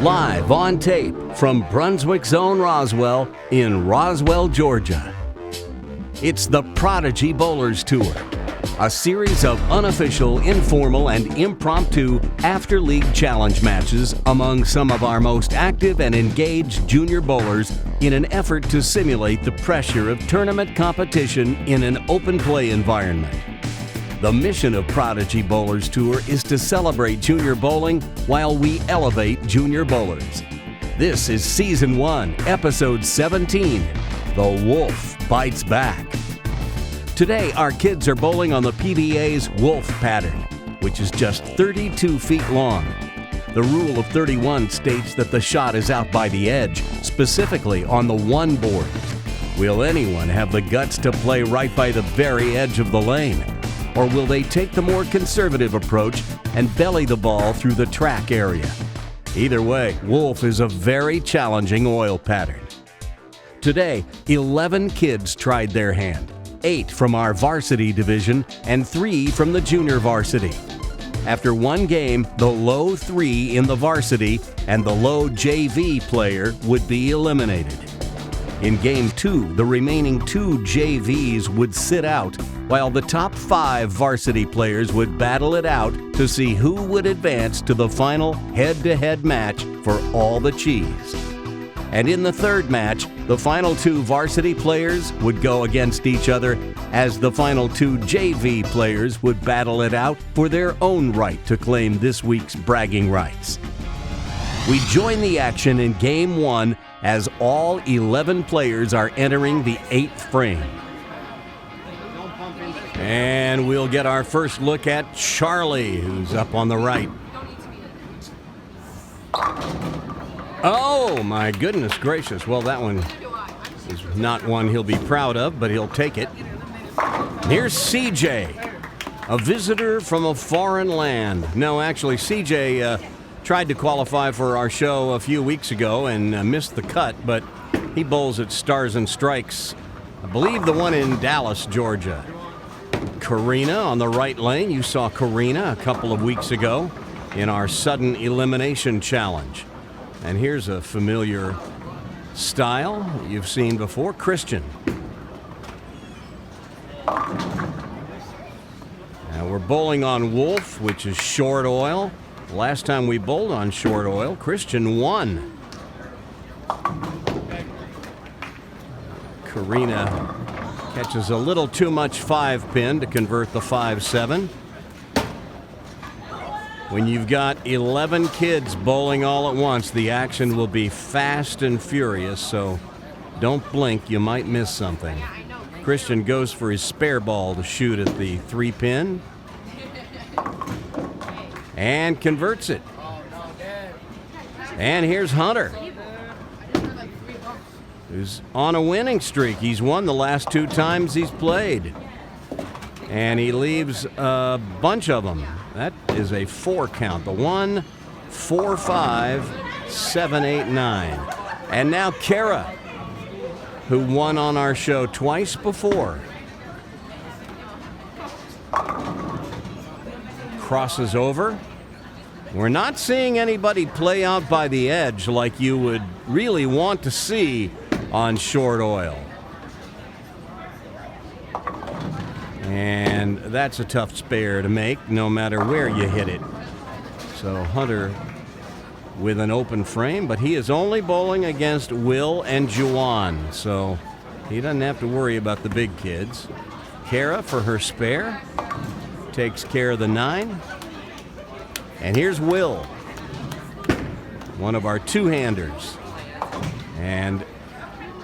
Live on tape from Brunswick's own Roswell in Roswell, Georgia. It's the Prodigy Bowlers Tour, a series of unofficial, informal, and impromptu after-league challenge matches among some of our most active and engaged junior bowlers in an effort to simulate the pressure of tournament competition in an open play environment. The mission of Prodigy Bowlers Tour is to celebrate junior bowling while we elevate junior bowlers. This is Season 1, Episode 17, The Wolf Bites Back. Today, our kids are bowling on the PBA's Wolf pattern, which is just 32 feet long. The rule of 31 states that the shot is out by the edge, specifically on the one board. Will anyone have the guts to play right by the very edge of the lane? Or will they take the more conservative approach and belly the ball through the track area? Either way, Wolf is a very challenging oil pattern. Today, 11 kids tried their hand, 8 from our varsity division and 3 from the Junior Varsity. After one game, the low 3 in the varsity and the low JV player would be eliminated. In Game 2, the remaining 2 JVs would sit out, while the top 5 varsity players would battle it out to see who would advance to the final head-to-head match for all the cheese. And in the third match, the final 2 varsity players would go against each other as the final 2 JV players would battle it out for their own right to claim this week's bragging rights. We join the action in Game 1 as all 11 players are entering the 8th frame. And we'll get our first look at Charlie, who's up on the right. Oh, my goodness gracious. Well, that one is not one he'll be proud of, but he'll take it. Here's CJ, a visitor from a foreign land. No, actually, CJ tried to qualify for our show a few weeks ago and missed the cut, but he bowls at Stars and Strikes, I believe the one in Dallas, Georgia. Karina on the right lane. You saw Karina a couple of weeks ago in our sudden elimination challenge. And here's a familiar style you've seen before, Christian. Now we're bowling on Wolf, which is short oil. Last time we bowled on short oil, Christian won. Karina catches a little too much 5-pin to convert the 5-7. When you've got 11 kids bowling all at once, the action will be fast and furious, so don't blink, you might miss something. Christian goes for his spare ball to shoot at the 3-pin. And converts it. And here's Hunter, who's on a winning streak. He's won the last 2 times he's played. And he leaves a bunch of them. That is a 4 count. The 1, 4, 5, 7, 8, 9. And now Kara, who won on our show twice before. Crosses over. We're not seeing anybody play out by the edge like you would really want to see on short oil. And that's a tough spare to make, no matter where you hit it. So Hunter with an open frame, but he is only bowling against Will and Juwan, so he doesn't have to worry about the big kids. Kara for her spare, takes care of the 9. And here's Will, one of our 2-handers. And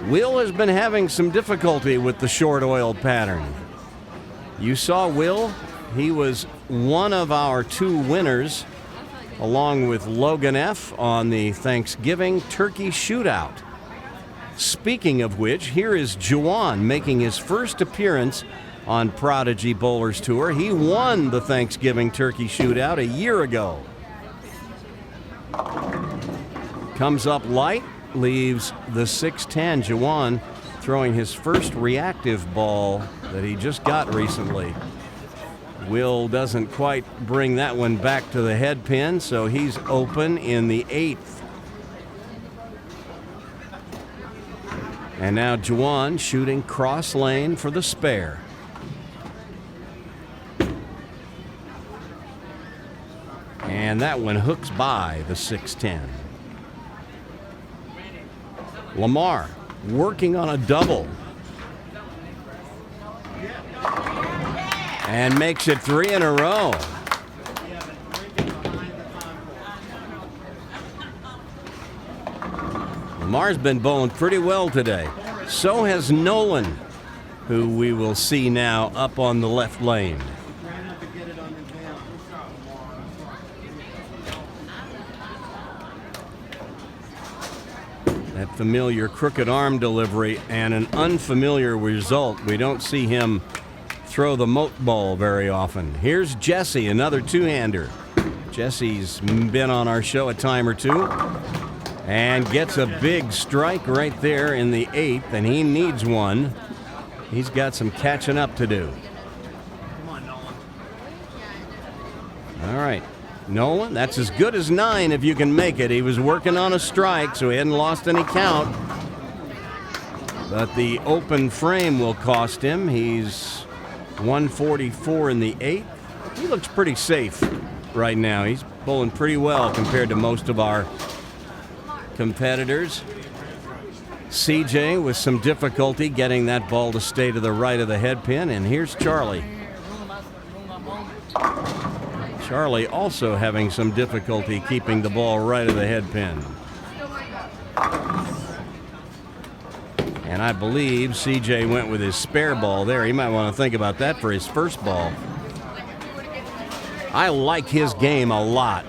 Will has been having some difficulty with the short oil pattern. You saw Will. He was one of our 2 winners, along with Logan F. on the Thanksgiving Turkey Shootout. Speaking of which, here is Juwan making his first appearance on Prodigy Bowlers Tour. He won the Thanksgiving Turkey Shootout a year ago. Comes up light, leaves the 6-10. Juwan throwing his first reactive ball that he just got recently. Will doesn't quite bring that one back to the head pin, so he's open in the 8th. And now Juwan shooting cross lane for the spare. And that one hooks by the 6-10. Lamar working on a double. And makes it 3 in a row. Lamar's been bowling pretty well today. So has Nolan, who we will see now up on the left lane. That familiar crooked arm delivery and an unfamiliar result. We don't see him throw the moat ball very often. Here's Jesse, another two-hander. Jesse's been on our show a time or two and gets a big strike right there in the 8th, and he needs one. He's got some catching up to do. Come on, Nolan. All right. Nolan, that's as good as 9 if you can make it. He was working on a strike, so he hadn't lost any count. But the open frame will cost him. He's 144 in the 8th. He looks pretty safe right now. He's bowling pretty well compared to most of our competitors. CJ with some difficulty getting that ball to stay to the right of the head pin, and here's Charlie. Charlie also having some difficulty keeping the ball right of the head pin. And I believe CJ went with his spare ball there. He might want to think about that for his first ball. I like his game a lot,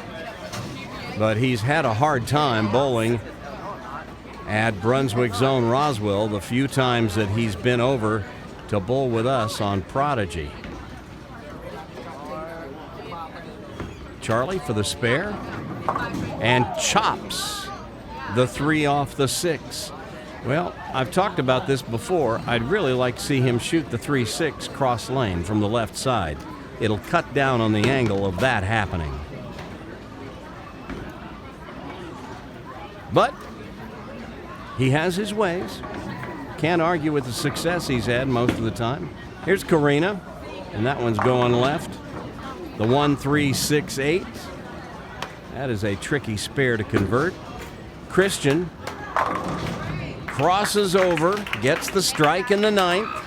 but he's had a hard time bowling at Brunswick Zone Roswell the few times that he's been over to bowl with us on Prodigy. Charlie for the spare and chops the 3 off the 6. Well, I've talked about this before. I'd really like to see him shoot the 3-6 cross lane from the left side. It'll cut down on the angle of that happening. But he has his ways. Can't argue with the success he's had most of the time. Here's Karina, and that one's going left. The 1-3-6-8. That is a tricky spare to convert. Christian crosses over, gets the strike in the 9th.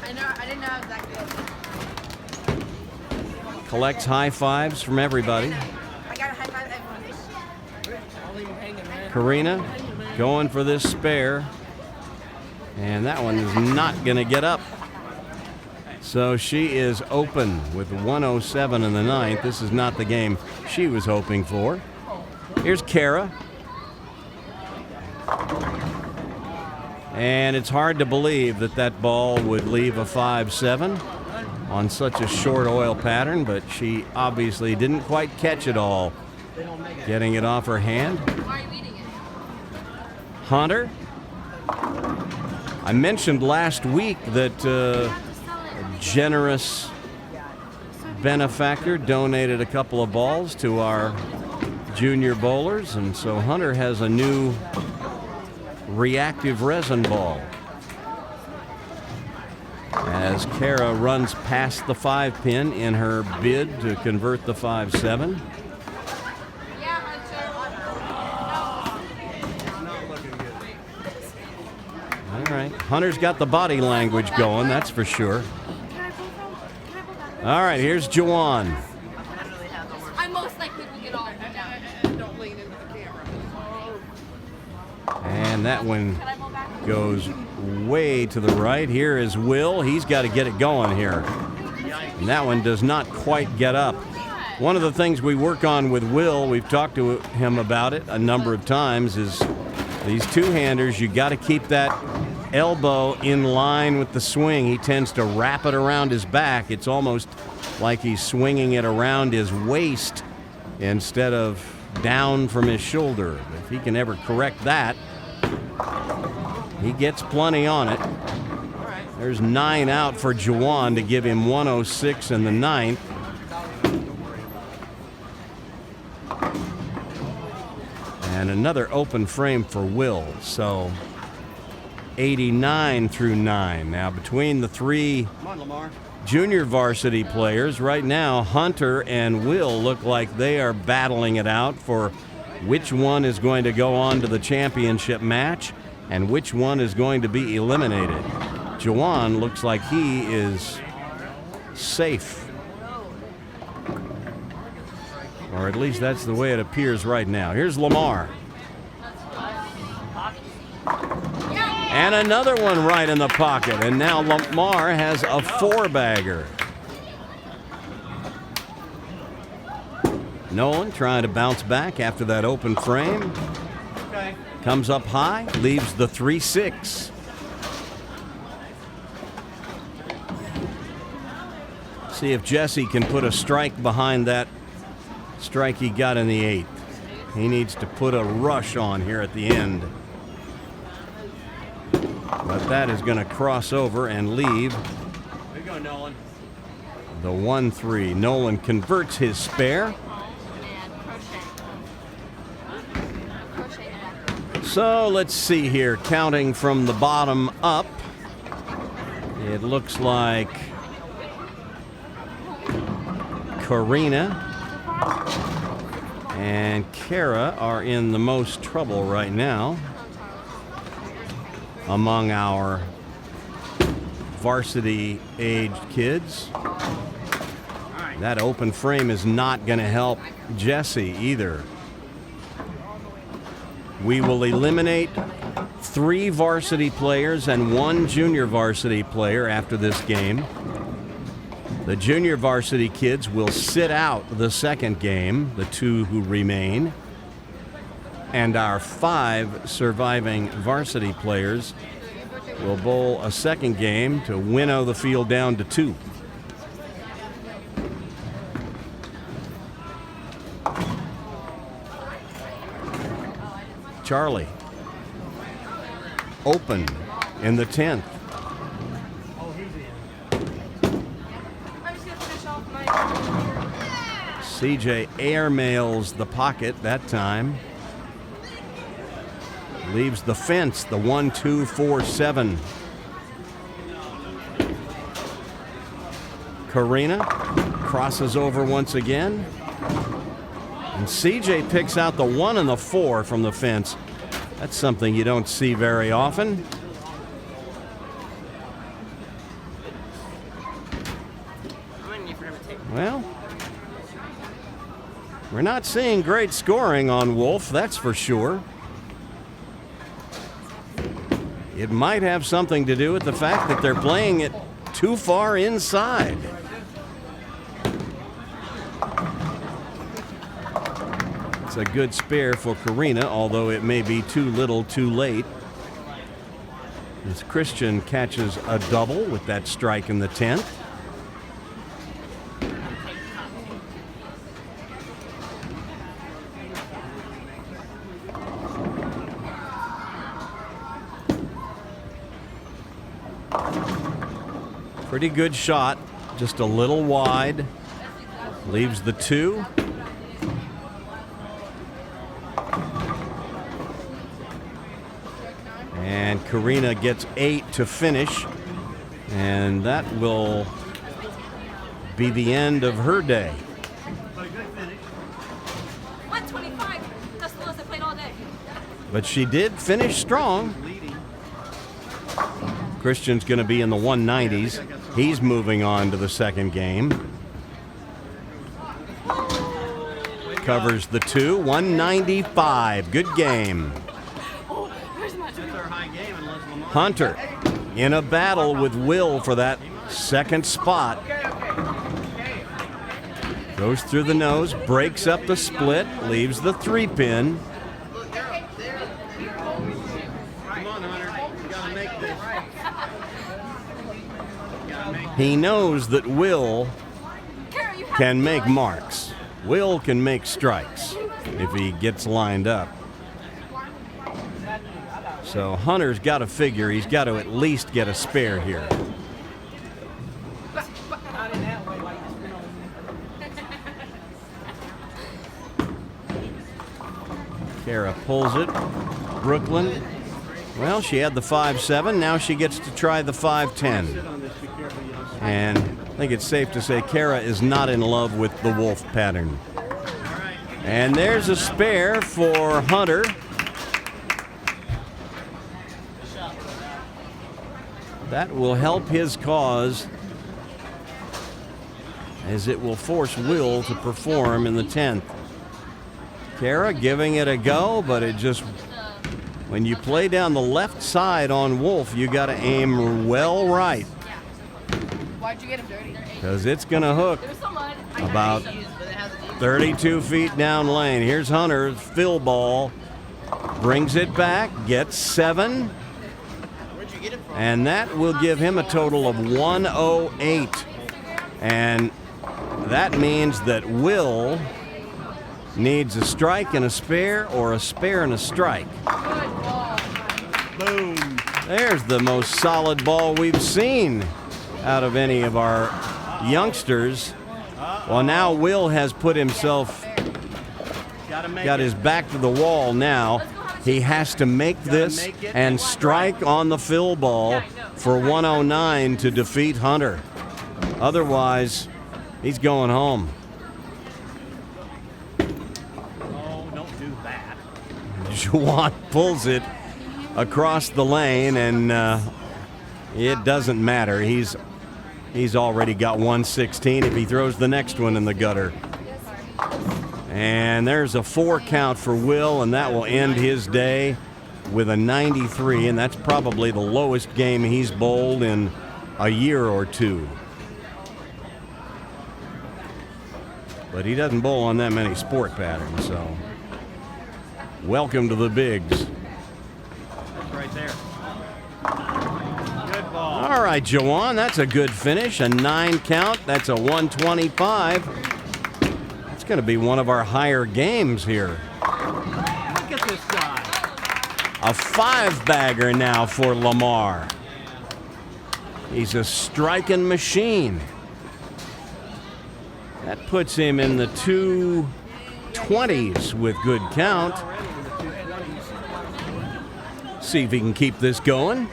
I didn't know it was that good. Collects high fives from everybody. I got a high five everyone. Karina going for this spare. And that one is not going to get up. So she is open with 107 in the 9th. This is not the game she was hoping for. Here's Kara. And it's hard to believe that that ball would leave a 5-7 on such a short oil pattern, but she obviously didn't quite catch it all, getting it off her hand. Why are you eating it? Hunter. I mentioned last week that a generous benefactor donated a couple of balls to our junior bowlers, and so Hunter has a new reactive resin ball as Kara runs past the 5 pin in her bid to convert the 5-7. All right, Hunter's got the body language going, that's for sure. All right, here's Juwan. I most likely will get all of them down. Don't lean into the camera. And that one Can I pull back? goes way to the right. Here is Will. He's got to get it going here. And that one does not quite get up. One of the things we work on with Will, we've talked to him about it a number of times, is these two-handers, you got to keep that elbow in line with the swing. He tends to wrap it around his back. It's almost like he's swinging it around his waist instead of down from his shoulder. If he can ever correct that, he gets plenty on it. There's 9 out for Juwan to give him 106 in the 9th. And another open frame for Will. So 89 through 9. Now, between the three junior varsity players, right now, Hunter and Will look like they are battling it out for which one is going to go on to the championship match and which one is going to be eliminated. Juwan looks like he is safe. Or at least that's the way it appears right now. Here's Lamar. And another one right in the pocket. And now Lamar has a 4-bagger. Nolan trying to bounce back after that open frame. Comes up high, leaves the 3-6. See if Jesse can put a strike behind that strike he got in the 8th. He needs to put a rush on here at the end. But that is going to cross over and leave. There you go, Nolan. The 1-3. Nolan converts his spare. So let's see here. Counting from the bottom up, it looks like Karina and Kara are in the most trouble right now among our varsity aged kids. That open frame is not going to help Jesse either. We will eliminate 3 varsity players and 1 junior varsity player after this game. The junior varsity kids will sit out the second game, the 2 who remain. And our 5 surviving varsity players will bowl a second game to winnow the field down to 2. Charlie, open in the 10th. CJ airmails the pocket that time. Leaves the fence, the 1-2-4-7. Karina crosses over once again. And CJ picks out the 1 and the 4 from the fence. That's something you don't see very often. Well, we're not seeing great scoring on Wolf, that's for sure. It might have something to do with the fact that they're playing it too far inside. It's a good spare for Karina, although it may be too little too late. As Christian catches a double with that strike in the 10th. Pretty good shot, just a little wide. Leaves the 2. And Karina gets 8 to finish. And that will be the end of her day. 125. That's the lowest I played all day. But she did finish strong. Christian's going to be in the 190s. He's moving on to the second game. Covers the 2, 195. Good game. Hunter in a battle with Will for that second spot. Goes through the nose, breaks up the split, leaves the 3-pin. He knows that Will can make marks. Will can make strikes if he gets lined up. So Hunter's got to figure he's got to at least get a spare here. Kara pulls it. Brooklyn Well, she had the 5-7. Now she gets to try the 5-10. And I think it's safe to say Kara is not in love with the wolf pattern. And there's a spare for Hunter. That will help his cause, as it will force Will to perform in the 10th. Kara giving it a go, but it just, when you play down the left side on Wolf, you got to aim well right. Why'd you get him dirty? Because it's going to hook about 32 feet down lane. Here's Hunter's fill ball. Brings it back, gets 7. And that will give him a total of 108. And that means that Will needs a strike and a spare, or a spare and a strike. Boom. There's the most solid ball we've seen out of any of our youngsters. Well, now Will has put himself, got his back to the wall now. He has to make this and strike on the fill ball for 109 to defeat Hunter. Otherwise, he's going home. Oh, don't do that. Juwan pulls it across the lane, and it doesn't matter. He's already got 116 if he throws the next one in the gutter. And there's a 4 count for Will, and that will end his day with a 93, and that's probably the lowest game he's bowled in a year or two. But he doesn't bowl on that many sport patterns, so welcome to the bigs. Right there. Good ball. All right, Juwan, that's a good finish. A 9 count. That's a 125. It's going to be one of our higher games here. Look at this guy. A 5-bagger now for Lamar. He's a striking machine. That puts him in the 220s with good count. See if he can keep this going.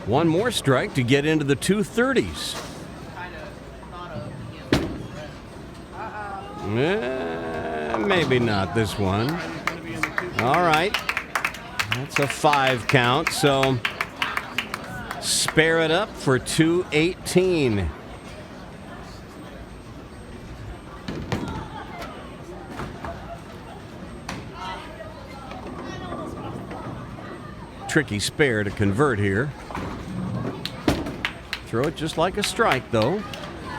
One more strike to get into the 230s. Maybe not this one. All right. That's a 5 count, so spare it up for 218. Tricky spare to convert here. Throw it just like a strike, though.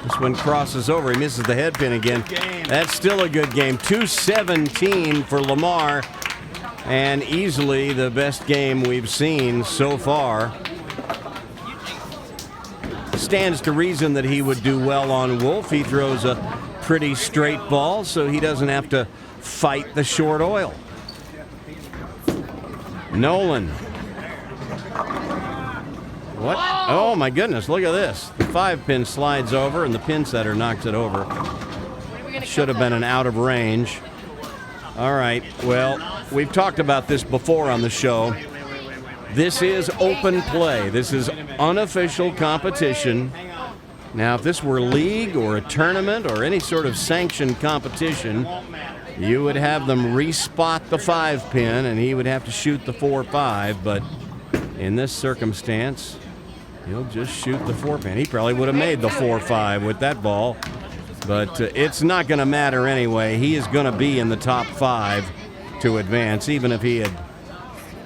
This one crosses over. He misses the head pin again. That's still a good game. 217 for Lamar, and easily the best game we've seen so far. Stands to reason that he would do well on Wolf. He throws a pretty straight ball, so he doesn't have to fight the short oil. Nolan. What? Oh my goodness, look at this. The 5-pin slides over and the pin setter knocks it over. Should have been an out of range. All right, well, we've talked about this before on the show. This is open play. This is unofficial competition. Now, if this were league or a tournament or any sort of sanctioned competition, you would have them respot the 5-pin and he would have to shoot the 4-5, but in this circumstance, he'll just shoot the 4-pin. He probably would have made the 4-5 with that ball, but it's not going to matter anyway. He is going to be in the top 5 to advance, even if he had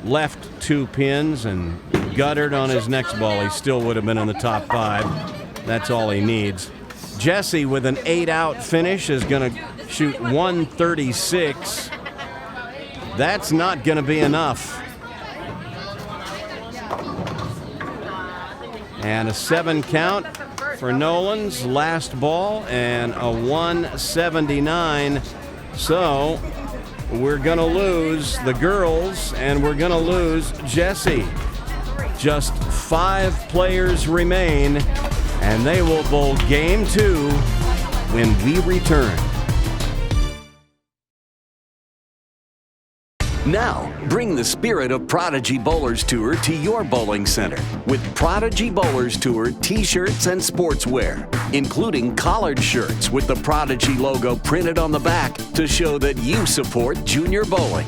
left 2 pins and guttered on his next ball. He still would have been in the top 5. That's all he needs. Jesse, with an 8-out finish, is going to shoot 136. That's not going to be enough. And a 7 count for Nolan's last ball, and a 179. So we're going to lose the girls, and we're going to lose Jesse. Just 5 players remain, and they will bowl game 2 when we return. Now, bring the spirit of Prodigy Bowlers Tour to your bowling center with Prodigy Bowlers Tour t-shirts and sportswear, including collared shirts with the Prodigy logo printed on the back to show that you support junior bowling.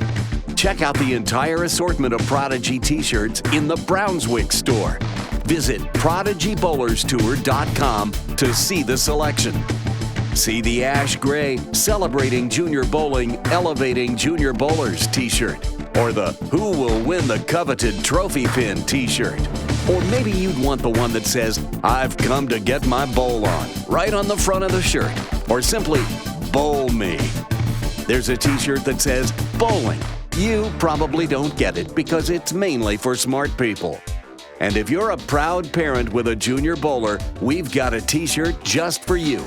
Check out the entire assortment of Prodigy t-shirts in the Brunswick store. Visit PRODIGYBowlerstour.com to see the selection. See the ash gray Celebrating Junior Bowling, Elevating Junior Bowlers t-shirt, or the Who Will Win the Coveted Trophy Pin t-shirt. Or maybe you'd want the one that says, I've come to get my bowl on, right on the front of the shirt, or simply, Bowl Me. There's a t-shirt that says, Bowling. You probably don't get it because it's mainly for smart people. And if you're a proud parent with a junior bowler, we've got a t-shirt just for you.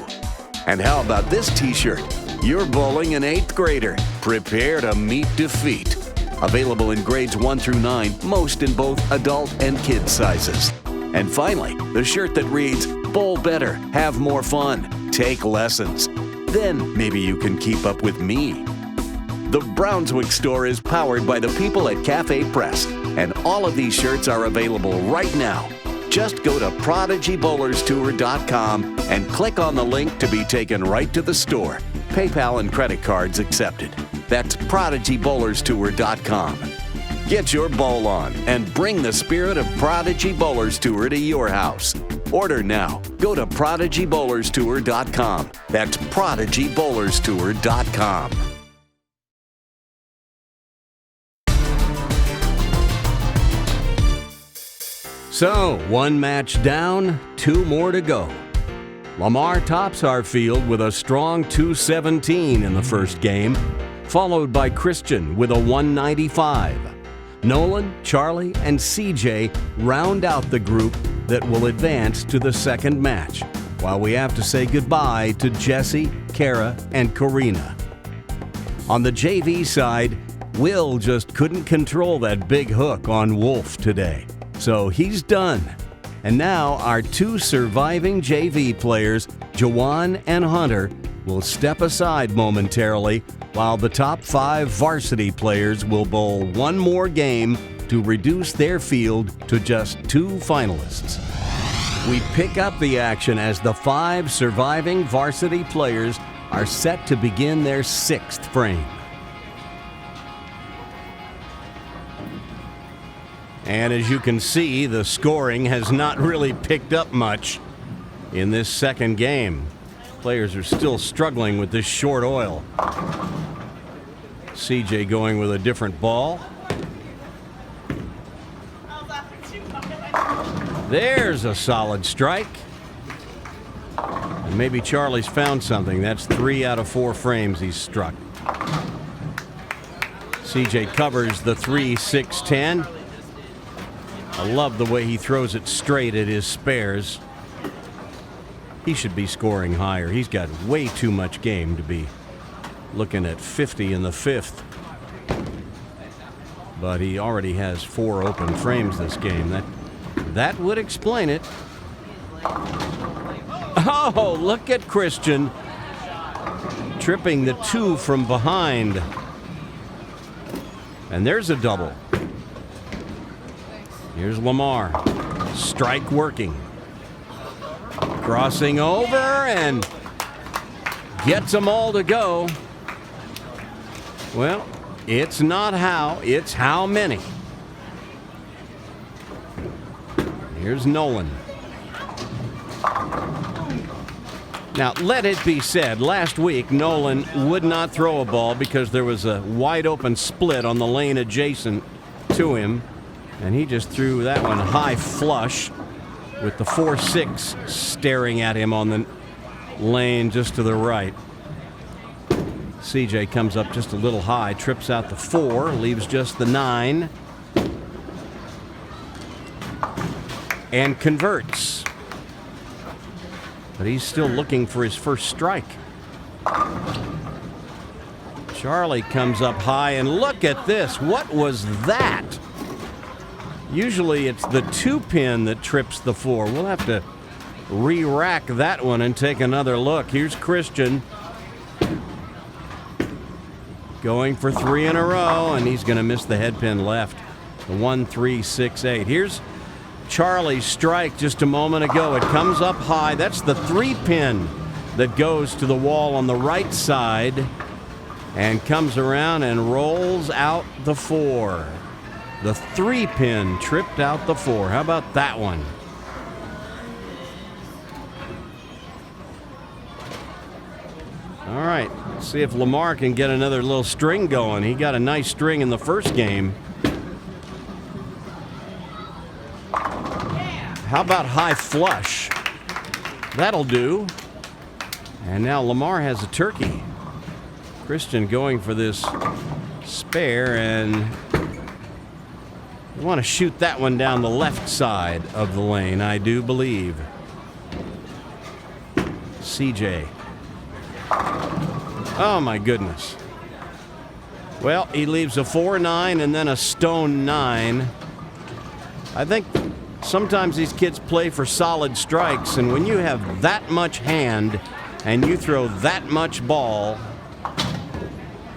And how about this t-shirt? You're bowling an 8th grader. Prepare to meet defeat. Available in grades 1 through 9, most in both adult and kid sizes. And finally, the shirt that reads, Bowl better, have more fun, take lessons. Then maybe you can keep up with me. The Brunswick store is powered by the people at Cafe Press, and all of these shirts are available right now. Just go to PRODIGYBowlerstour.com and click on the link to be taken right to the store. PayPal and credit cards accepted. That's PRODIGYBowlerstour.com. Get your bowl on and bring the spirit of Prodigy Bowlers Tour to your house. Order now. Go to PRODIGYBowlerstour.com. That's PRODIGYBowlerstour.com. So, one match down, 2 more to go. Lamar tops our field with a strong 217 in the first game, followed by Christian with a 195. Nolan, Charlie, and CJ round out the group that will advance to the second match, while we have to say goodbye to Jesse, Kara, and Karina. On the JV side, Will just couldn't control that big hook on Wolf today. So he's done. And now our 2 surviving JV players, Jawan and Hunter, will step aside momentarily while the top 5 varsity players will bowl 1 more game to reduce their field to just 2 finalists. We pick up the action as the 5 surviving varsity players are set to begin their 6th frame. And as you can see, the scoring has not really picked up much in this second game. Players are still struggling with this short oil. CJ going with a different ball. There's a solid strike. And maybe Charlie's found something. That's 3 out of 4 frames he's struck. CJ covers the 3-6-10. I love the way he throws it straight at his spares. He should be scoring higher. He's got way too much game to be looking at 50 in the 5th. But he already has 4 open frames this game. That would explain it. Oh, look at Christian tripping the 2 from behind. And there's a double. Here's Lamar. Strike working. Crossing over and gets them all to go. Well, it's not how, it's how many. Here's Nolan. Now, let it be said, last week Nolan would not throw a ball because there was a wide open split on the lane adjacent to him. And he just threw that one high flush with the 4-6 staring at him on the lane just to the right. CJ comes up just a little high, trips out the 4, leaves just the 9. And converts. But he's still looking for his first strike. Charlie comes up high, and look at this. What was that? Usually it's the 2-pin that trips the 4. We'll have to re-rack that one and take another look. Here's Christian. going for 3 in a row, and he's going to miss the head pin left. The 1-3-6-8. Here's Charlie's strike just a moment ago. It comes up high. That's the 3-pin that goes to the wall on the right side and comes around and rolls out the 4. The 3-pin tripped out the 4. How about that one? All right, let's see if Lamar can get another little string going. He got a nice string in the first game. How about high flush? That'll do. And now Lamar has a turkey. Christian going for this spare, and you want to shoot that one down the left side of the lane, I do believe. CJ. Oh my goodness. Well, he leaves a 4-9 and then a stone 9. I think sometimes these kids play for solid strikes, and when you have that much hand and you throw that much ball,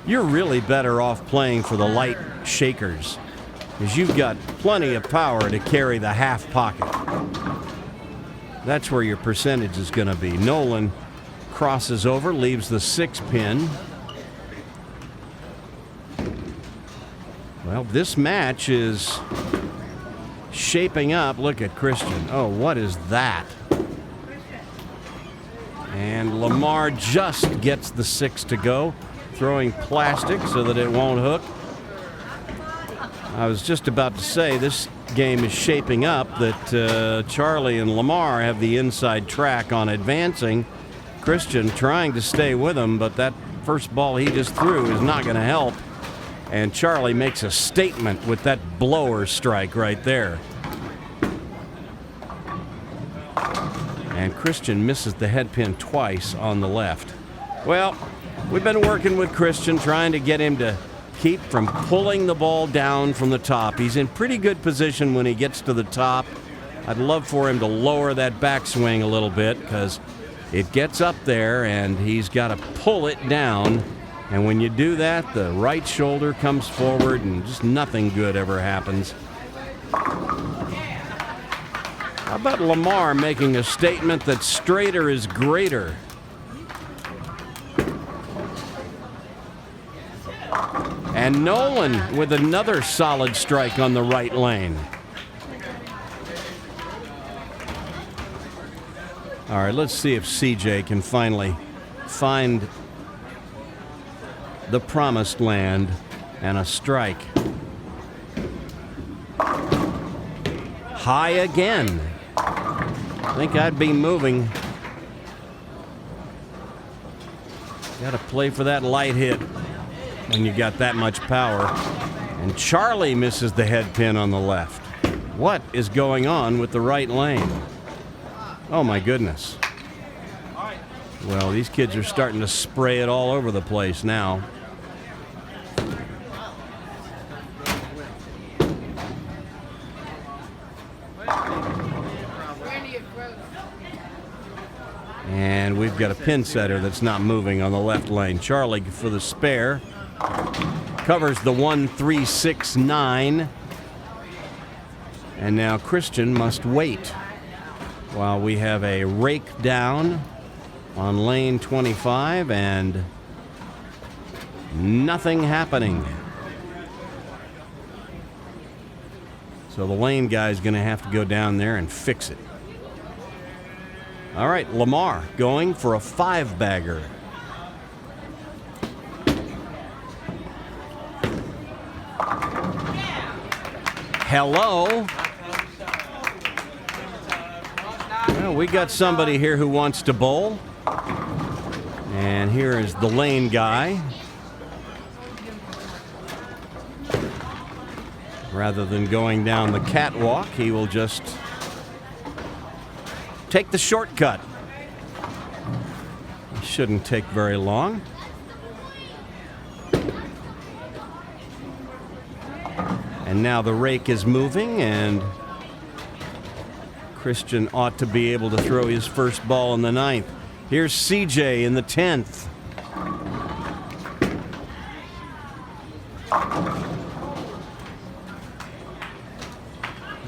you're really better off playing for the light shakers, because you've got plenty of power to carry the half pocket. That's where your percentage is going to be. Nolan crosses over, leaves the 6-pin. Well, this match is shaping up. Look at Christian. Oh, what is that? And Lamar just gets the 6 to go, throwing plastic so that it won't hook. I was just about to say this game is shaping up that Charlie and Lamar have the inside track on advancing. Christian trying to stay with him, but that first ball he just threw is not going to help. And Charlie makes a statement with that blower strike right there. And Christian misses the head pin twice on the left. Well, we've been working with Christian, trying to get him to keep from pulling the ball down from the top. He's in pretty good position when he gets to the top. I'd love for him to lower that backswing a little bit, because it gets up there and he's got to pull it down. And when you do that, the right shoulder comes forward and just nothing good ever happens. How about Lamar making a statement that straighter is greater? And Nolan with another solid strike on the right lane. All right, let's see if CJ can finally find the promised land and a strike. High again. I think I'd be moving. Got to play for that light hit when you got that much power. And Charlie misses the head pin on the left. What is going on with the right lane? Oh my goodness. Well, these kids are starting to spray it all over the place now. And we've got a pin setter that's not moving on the left lane. Charlie for the spare. Covers the 1-3-6-9. And now Christian must wait while we have a rake down on lane 25 and nothing happening. So the lane guy's going to have to go down there and fix it. All right, Lamar going for a 5-bagger. Hello. Well, we got somebody here who wants to bowl. And here is the lane guy. Rather than going down the catwalk, he will just take the shortcut. It shouldn't take very long. And now the rake is moving, and Christian ought to be able to throw his first ball in the 9th. Here's CJ in the 10th.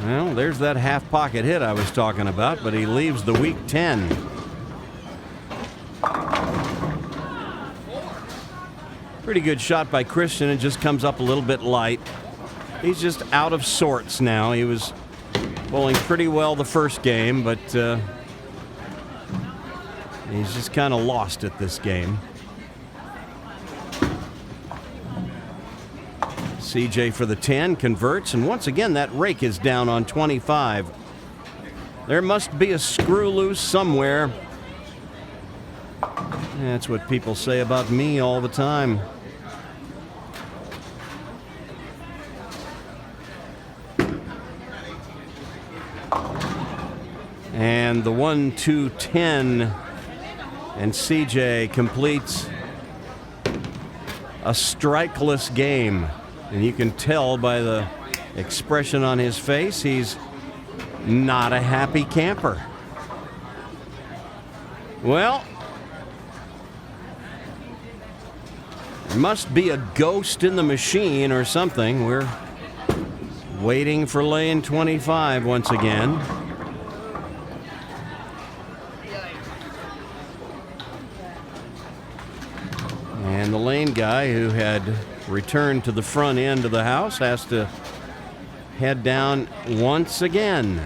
Well, there's that half pocket hit I was talking about, but he leaves the weak 10. Pretty good shot by Christian. It just comes up a little bit light. He's just out of sorts now. He was bowling pretty well the first game, but he's just kind of lost at this game. CJ for the 10 converts, and once again that rake is down on 25. There must be a screw loose somewhere. That's what people say about me all the time. And the 1-2-10, and CJ completes a strikeless game. And you can tell by the expression on his face, he's not a happy camper. Well, there must be a ghost in the machine or something. We're waiting for lane 25 once again. And the lane guy who had returned to the front end of the house has to head down once again.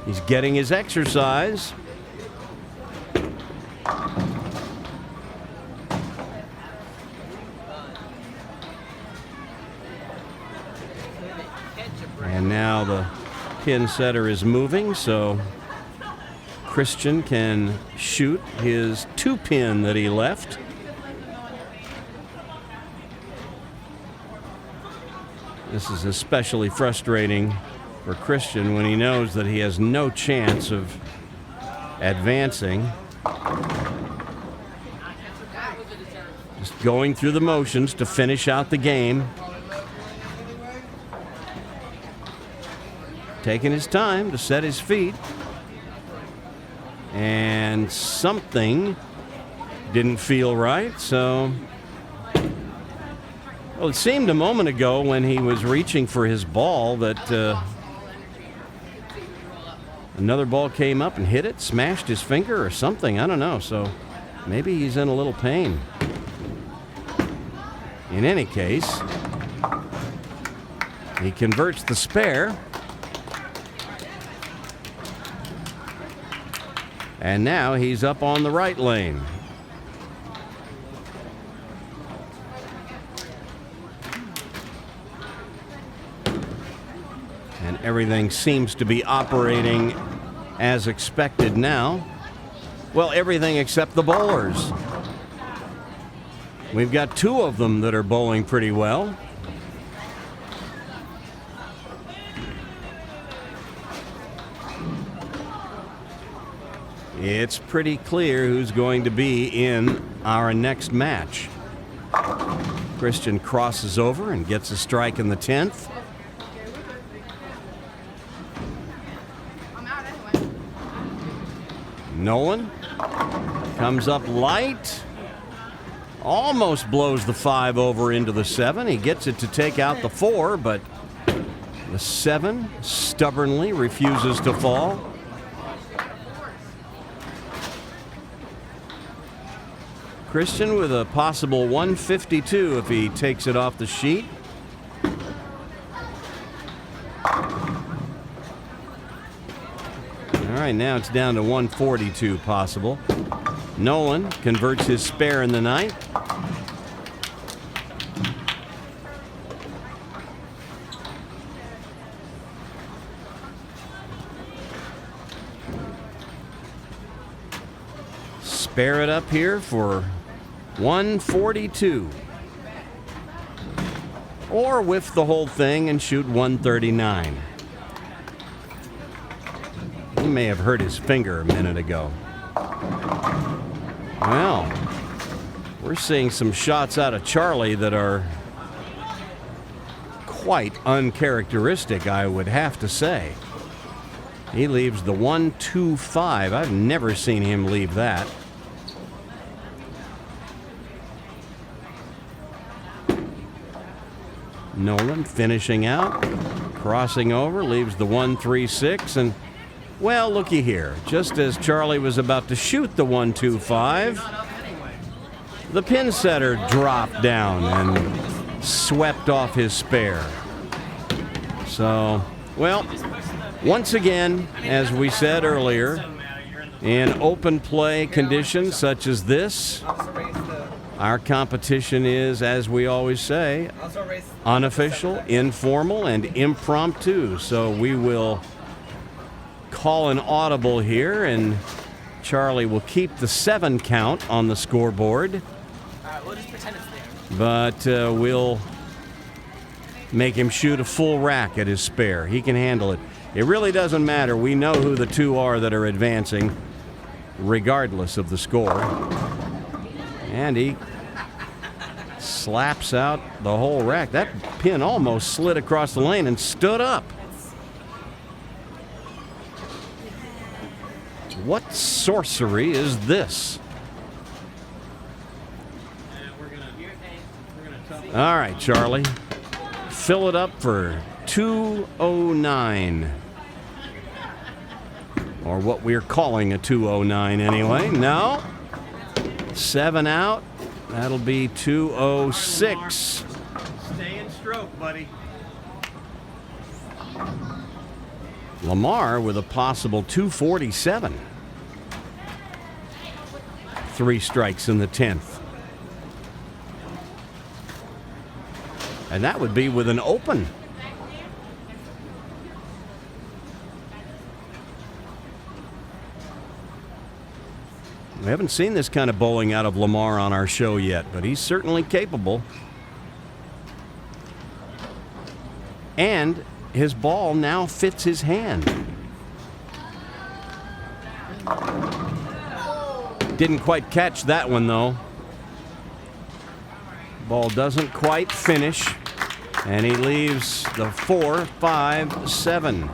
He's getting his exercise. And now the pin setter is moving, so Christian can shoot his 2-pin that he left. This is especially frustrating for Christian when he knows that he has no chance of advancing. Just going through the motions to finish out the game. Taking his time to set his feet. And something didn't feel right, so... Well, it seemed a moment ago when he was reaching for his ball that another ball came up and hit it, smashed his finger or something. I don't know. So maybe he's in a little pain. In any case, he converts the spare. And now he's up on the right lane. And everything seems to be operating as expected now. Well, everything except the bowlers. We've got 2 of them that are bowling pretty well. It's pretty clear who's going to be in our next match. Christian crosses over and gets a strike in the 10th. Nolan comes up light, almost blows the 5 over into the 7. He gets it to take out the 4, but the 7 stubbornly refuses to fall. Christian with a possible 152 if he takes it off the sheet. All right, now it's down to 142 possible. Nolan converts his spare in the 9th. Spare it up here for 142. Or whiff the whole thing and shoot 139. He may have hurt his finger a minute ago. Well, we're seeing some shots out of Charlie that are quite uncharacteristic, I would have to say. He leaves the 125. I've never seen him leave that. Nolan finishing out, crossing over, leaves the 1-3-6, and well, looky here. Just as Charlie was about to shoot the 1-2-5, the pin setter dropped down and swept off his spare. So, well, once again, as we said earlier, in open play conditions such as this, our competition is, as we always say, unofficial, informal, and impromptu. So we will call an audible here, and Charlie will keep the 7 count on the scoreboard. We'll just pretend it's there. But we'll make him shoot a full rack at his spare. He can handle it. It really doesn't matter. We know who the 2 are that are advancing, regardless of the score. And he slaps out the whole rack. That pin almost slid across the lane and stood up. What sorcery is this? All right, Charlie. Fill it up for 209. Or what we're calling a 209 anyway. No. 7 out. That'll be 206. Stay in stroke, buddy. Lamar with a possible 247. 3 strikes in the 10th. And that would be with an open. We haven't seen this kind of bowling out of Lamar on our show yet, but he's certainly capable. And his ball now fits his hand. Didn't quite catch that one, though. Ball doesn't quite finish, and he leaves the 4, 5, 7.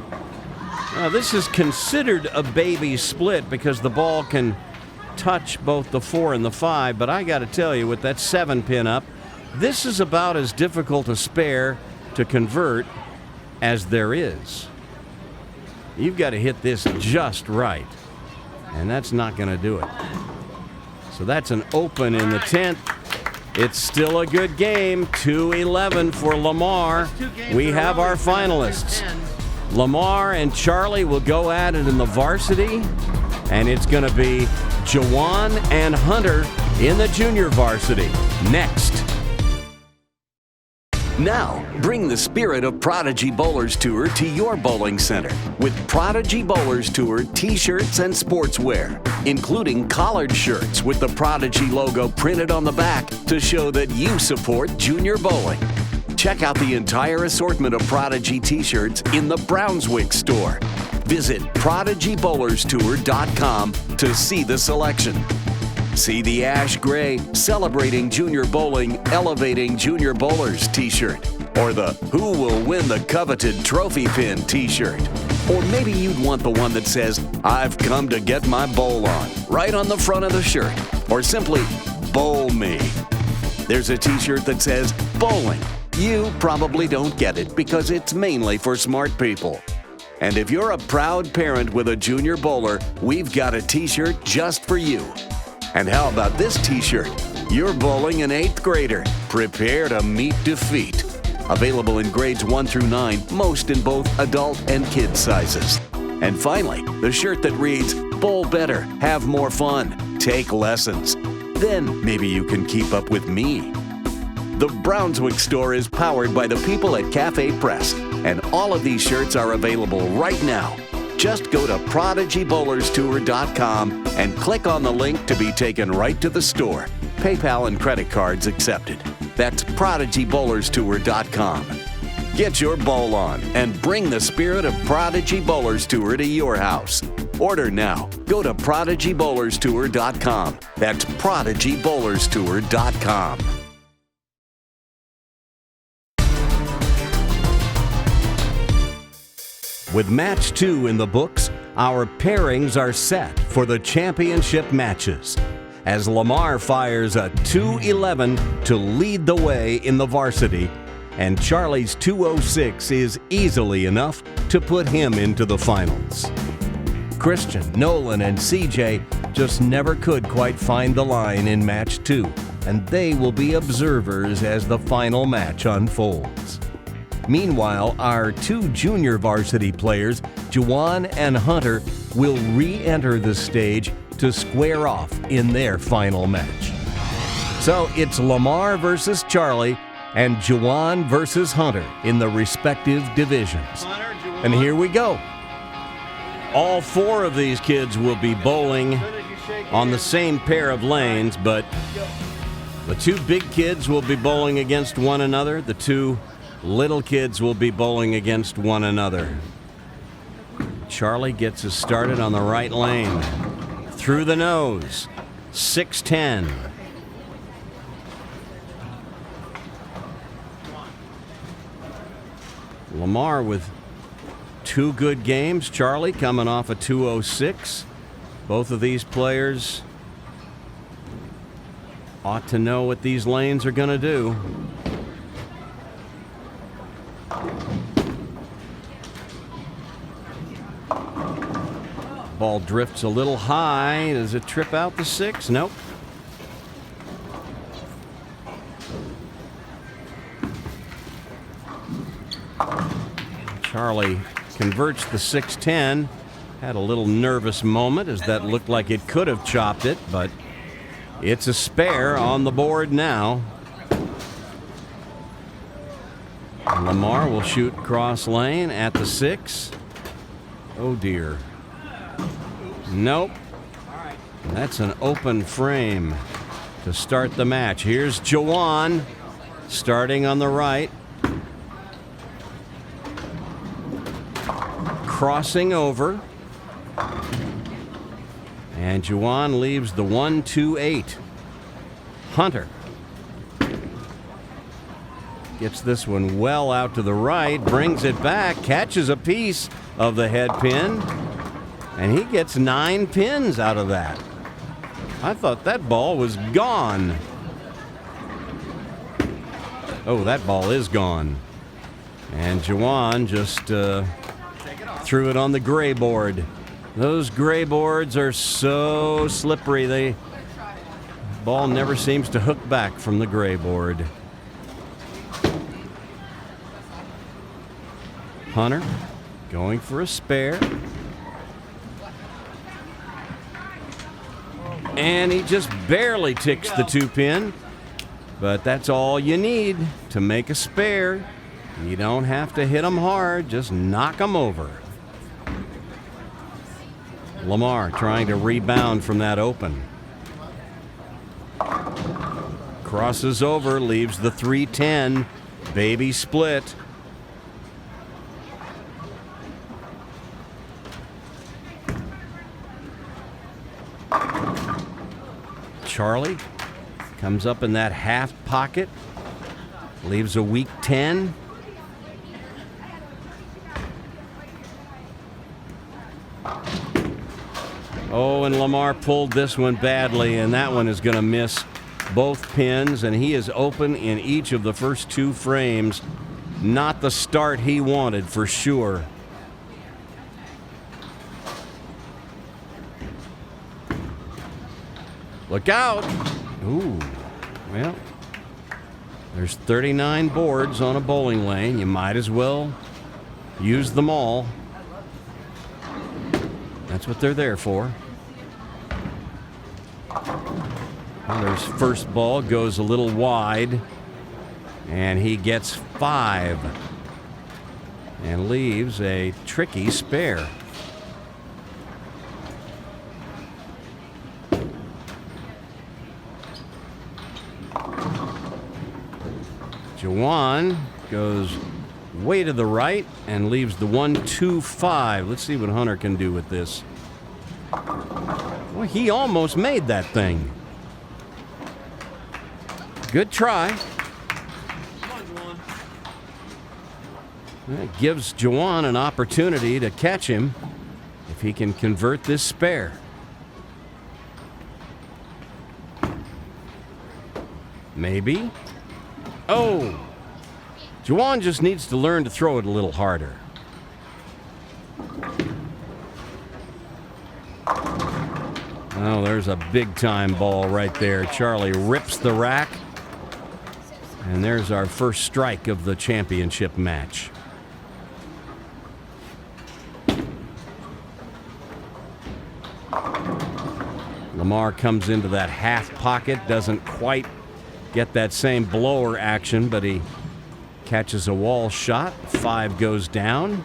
Now, this is considered a baby split because the ball can touch both the 4 and the 5, but I got to tell you, with that 7 pin up, this is about as difficult a spare to convert as there is. You've got to hit this just right, and that's not going to do it. So that's an open in the 10th. It's still a good game. 2-11 for Lamar. We have our finalists. Lamar and Charlie will go at it in the varsity, and it's going to be Jawan and Hunter in the junior varsity next. Now, bring the spirit of Prodigy Bowlers Tour to your bowling center with Prodigy Bowlers Tour t-shirts and sportswear, including collared shirts with the Prodigy logo printed on the back to show that you support junior bowling. Check out the entire assortment of Prodigy t-shirts in the BRUNSWICK store. Visit PRODIGYBowlerstour.com to see the selection. See the ash gray Celebrating Junior Bowling, Elevating Junior Bowlers t-shirt, or the Who Will Win the Coveted Trophy Pin t-shirt. Or maybe you'd want the one that says, I've come to get my bowl on, right on the front of the shirt, or simply, Bowl Me. There's a t-shirt that says, Bowling. You probably don't get it because it's mainly for smart people. And if you're a proud parent with a junior bowler, we've got a t-shirt just for you. And how about this t-shirt? You're bowling an 8th grader. Prepare to meet defeat. Available in grades 1 through 9, most in both adult and kid sizes. And finally, the shirt that reads, Bowl better, have more fun, take lessons. Then maybe you can keep up with me. The BRUNSWICK store is powered by the people at Cafe Press, and all of these shirts are available right now. Just go to PRODIGYBowlerstour.com and click on the link to be taken right to the store. PayPal and credit cards accepted. That's PRODIGYBowlerstour.com. Get your bowl on and bring the spirit of Prodigy Bowlers Tour to your house. Order now. Go to PRODIGYBowlerstour.com. That's PRODIGYBowlerstour.com. With match 2 in the books, our pairings are set for the championship matches as Lamar fires a 2-11 to lead the way in the varsity, and Charlie's 206 is easily enough to put him into the finals. Christian, Nolan, and CJ just never could quite find the line in match 2, and they will be observers as the final match unfolds. Meanwhile, our 2 junior varsity players, Juwan and Hunter, will re-enter the stage to square off in their final match. So it's Lamar versus Charlie and Juwan versus Hunter in the respective divisions. And here we go. All 4 of these kids will be bowling on the same pair of lanes, but the 2 big kids will be bowling against one another. The 2 little kids will be bowling against one another. Charlie gets us started on the right lane. Through the nose. 6-10. Lamar with 2 good games. Charlie coming off a 206. Both of these players ought to know what these lanes are going to do. Ball drifts a little high. Does it trip out the 6? Nope. Charlie converts the 6-10. Had a little nervous moment as that looked like it could have chopped it, but it's a spare on the board now. Lamar will shoot cross lane at the 6. Oh dear. Nope. That's an open frame to start the match. Here's Juwan starting on the right. Crossing over. And Juwan leaves the 1-2-8. Hunter gets this one well out to the right, brings it back, catches a piece of the head pin, and he gets 9 pins out of that. I thought that ball was gone. Oh, that ball is gone. And Juwan just threw it on the gray board. Those gray boards are so slippery. The ball never seems to hook back from the gray board. Hunter going for a spare. And he just barely ticks the 2 pin. But that's all you need to make a spare. You don't have to hit them hard, just knock them over. Lamar trying to rebound from that open. Crosses over, leaves the 3-10. Baby split. Charlie comes up in that half pocket, leaves a weak 10. Oh, and Lamar pulled this one badly, and that one is going to miss both pins, and he is open in each of the first 2 frames. Not the start he wanted, for sure. Look out. Ooh, well, there's 39 boards on a bowling lane. You might as well use them all. That's what they're there for. Hunter's first ball goes a little wide, and he gets 5 and leaves a tricky spare. Juwan goes way to the right and leaves the 1-2-5. Let's see what Hunter can do with this. Well, he almost made that thing. Good try. Come on, Juwan. That gives Juwan an opportunity to catch him if he can convert this spare. Maybe. Oh! Juwan just needs to learn to throw it a little harder. Oh, there's a big-time ball right there. Charlie rips the rack. And there's our first strike of the championship match. Lamar comes into that half pocket, doesn't quite get that same blower action, but he catches a wall shot. 5 goes down.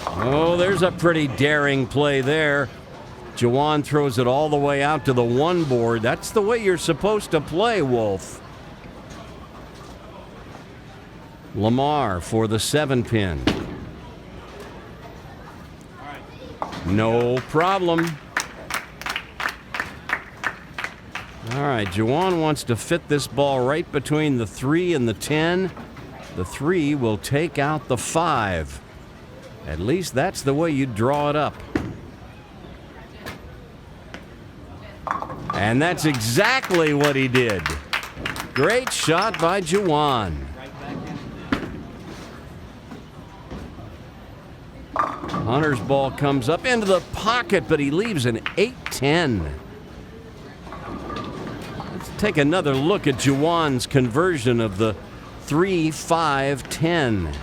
Oh, there's a pretty daring play there. Juwan throws it all the way out to the 1 board. That's the way you're supposed to play, Wolf. Lamar for the 7-pin. No problem. All right, Juwan wants to fit this ball right between the 3 and the 10. The 3 will take out the 5. At least that's the way you draw it up. And that's exactly what he did. Great shot by Juwan. Hunter's ball comes up into the pocket, but he leaves an 8-10. Let's take another look at Juwan's conversion of the 3-5-10.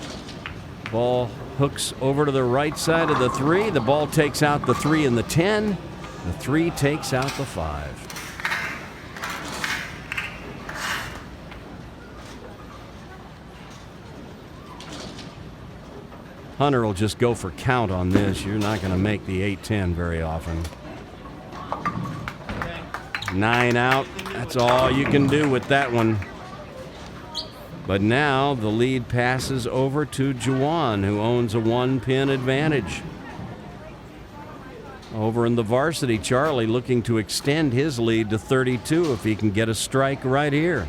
Ball hooks over to the right side of the 3. The ball takes out the 3 and the 10. The 3 takes out the 5. Hunter will just go for count on this. You're not going to make the 8-10 very often. 9 out. That's all you can do with that one. But now the lead passes over to Juwan, who owns a 1-pin advantage. Over in the varsity, Charlie looking to extend his lead to 32 if he can get a strike right here.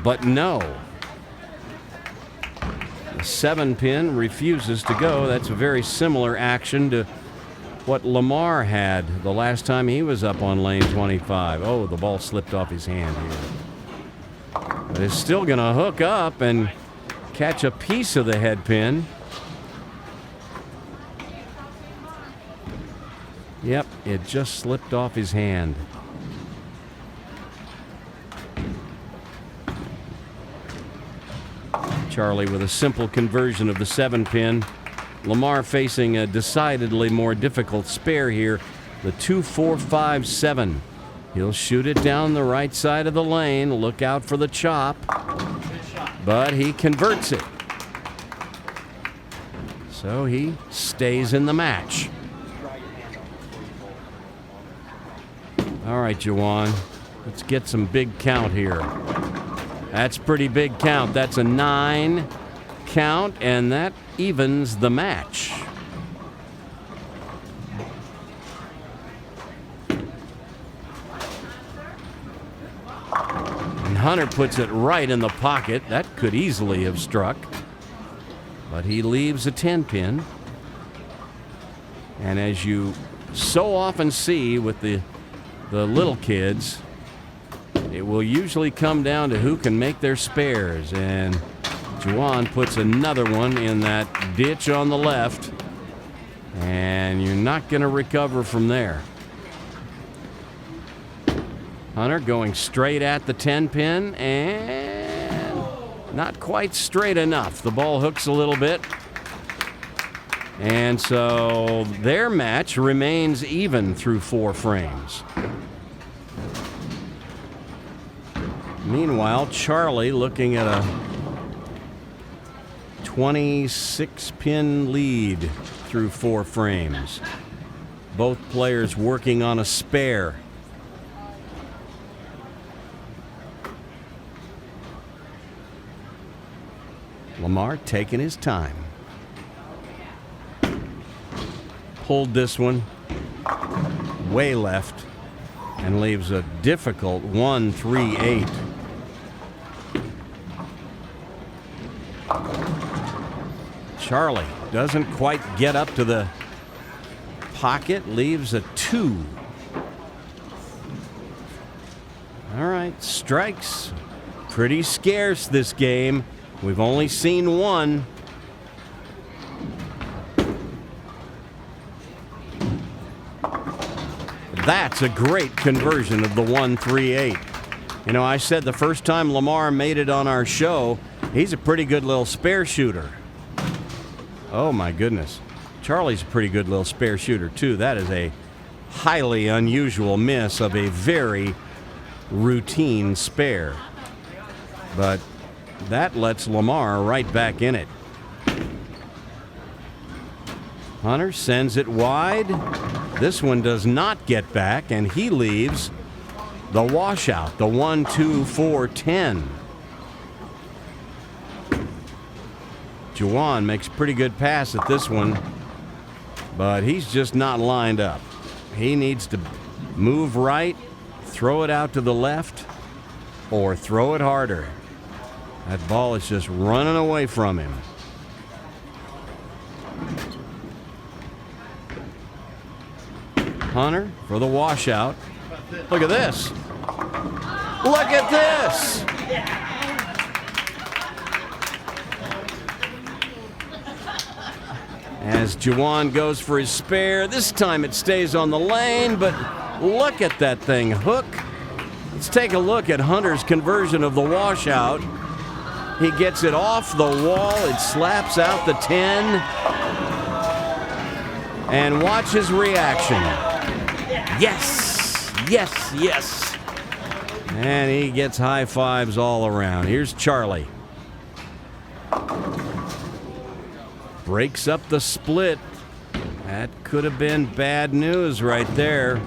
But no. The 7-pin refuses to go. That's a very similar action to what Lamar had the last time he was up on lane 25. Oh, the ball slipped off his hand here. But it's still going to hook up and catch a piece of the head pin. Yep, it just slipped off his hand. Charlie with a simple conversion of the 7-pin. Lamar facing a decidedly more difficult spare here, the 2-4-5-7. He'll shoot it down the right side of the lane. Look out for the chop. But he converts it. So he stays in the match. All right, Juwan, let's get some big count here. That's pretty big count. That's a 9 count, and that evens the match. And Hunter puts it right in the pocket. That could easily have struck, but he leaves a 10-pin. And as you so often see with the little kids, it will usually come down to who can make their spares, and Juwan puts another one in that ditch on the left, and you're not going to recover from there. Hunter going straight at the 10-pin, and not quite straight enough. The ball hooks a little bit, and so their match remains even through 4 frames. Meanwhile, Charlie looking at a 26-pin lead through 4 frames. Both players working on a spare. Lamar taking his time. Pulled this one way left and leaves a difficult 1-3-8. Charlie doesn't quite get up to the pocket, leaves a 2. All right, strikes. Pretty scarce this game. We've only seen one. That's a great conversion of the 1-3-8. You know, I said the first time Lamar made it on our show, he's a pretty good little spare shooter. Oh my goodness. Charlie's a pretty good little spare shooter too. That is a highly unusual miss of a very routine spare. But that lets Lamar right back in it. Hunter sends it wide. This one does not get back, and he leaves the washout, the 1-2-4-10. Juwan makes a pretty good pass at this one, but he's just not lined up. He needs to move right, throw it out to the left, or throw it harder. That ball is just running away from him. Hunter for the washout. Look at this. Look at this. As Juwan goes for his spare, this time it stays on the lane, but look at that thing hook. Let's take a look at Hunter's conversion of the washout. He gets it off the wall. It slaps out the 10. And watch his reaction. Yes, yes, yes. And he gets high fives all around. Here's Charlie. Breaks up the split. That could have been bad news right there.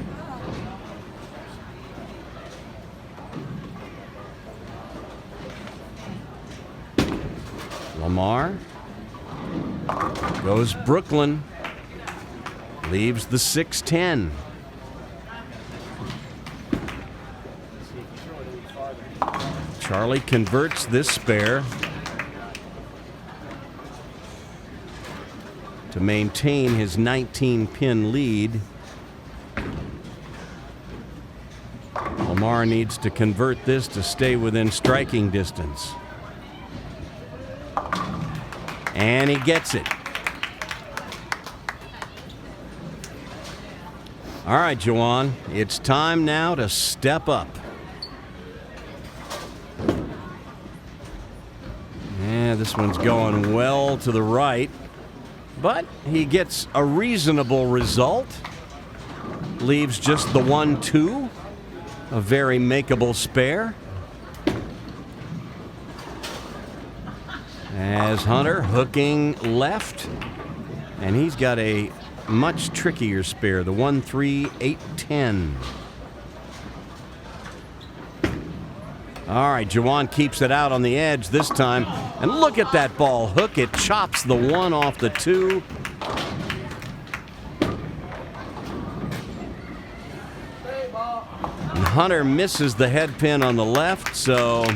Lamar goes Brooklyn. Leaves the 6-10. Charlie converts this spare to maintain his 19-pin lead. Lamar needs to convert this to stay within striking distance. And he gets it. All right, Juwan, it's time now to step up. Yeah, this one's going well to the right, but he gets a reasonable result. Leaves just the 1-2, a very makeable spare. As Hunter hooking left, and he's got a much trickier spare, the 1-3-8-10. All right, Juwan keeps it out on the edge this time, and look at that ball hook. It chops the 1 off the 2. And Hunter misses the head pin on the left, so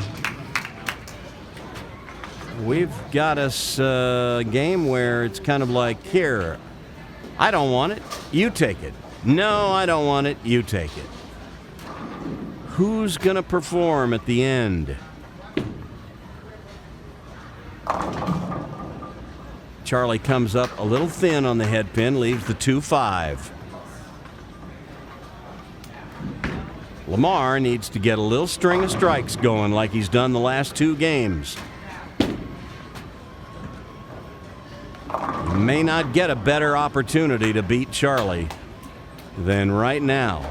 we've got us a game where it's kind of like, here, I don't want it, you take it. No, I don't want it, you take it. Who's going to perform at the end? Charlie comes up a little thin on the head pin, leaves the 2-5. Lamar needs to get a little string of strikes going like he's done the last 2 games. You may not get a better opportunity to beat Charlie than right now.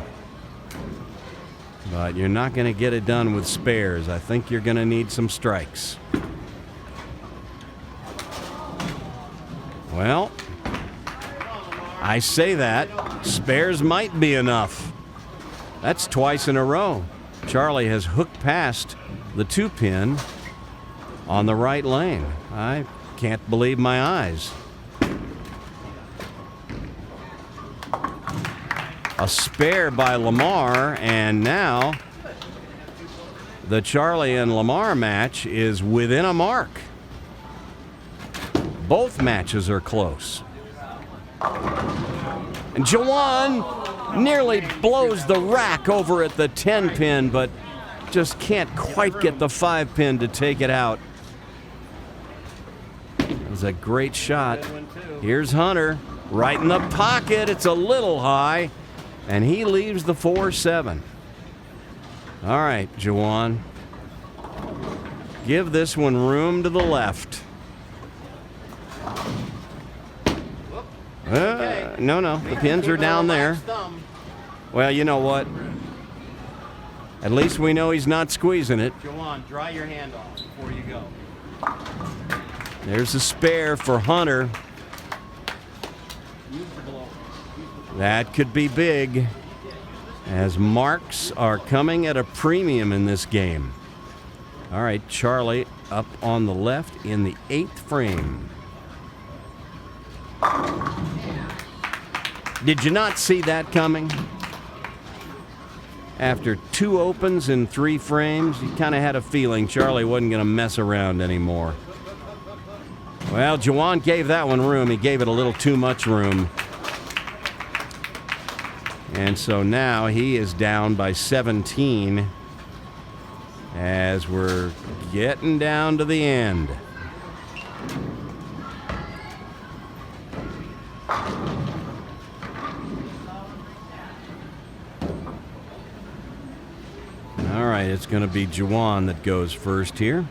But you're not going to get it done with spares. I think you're going to need some strikes. Well, I say that. Spares might be enough. That's twice in a row. Charlie has hooked past the 2-pin on the right lane. I can't believe my eyes. A spare by Lamar, and now the Charlie and Lamar match is within a mark. Both matches are close. And Juwan nearly blows the rack over at the 10-pin, but just can't quite get the 5-pin to take it out. That was a great shot. Here's Hunter, right in the pocket. It's a little high, and he leaves the 4-7. All right, Juwan. Give this one room to the left. No, the pins are down there. Well, you know what? At least we know he's not squeezing it. Juwan, dry your hand off before you go. There's a spare for Hunter. That could be big, as marks are coming at a premium in this game. All right, Charlie up on the left in the 8th frame. Did you not see that coming? After 2 opens in 3 frames, you kind of had a feeling Charlie wasn't going to mess around anymore. Well, Juwan gave that one room. He gave it a little too much room. And so now he is down by 17 as we're getting down to the end. All right, it's going to be Juwan that goes first here.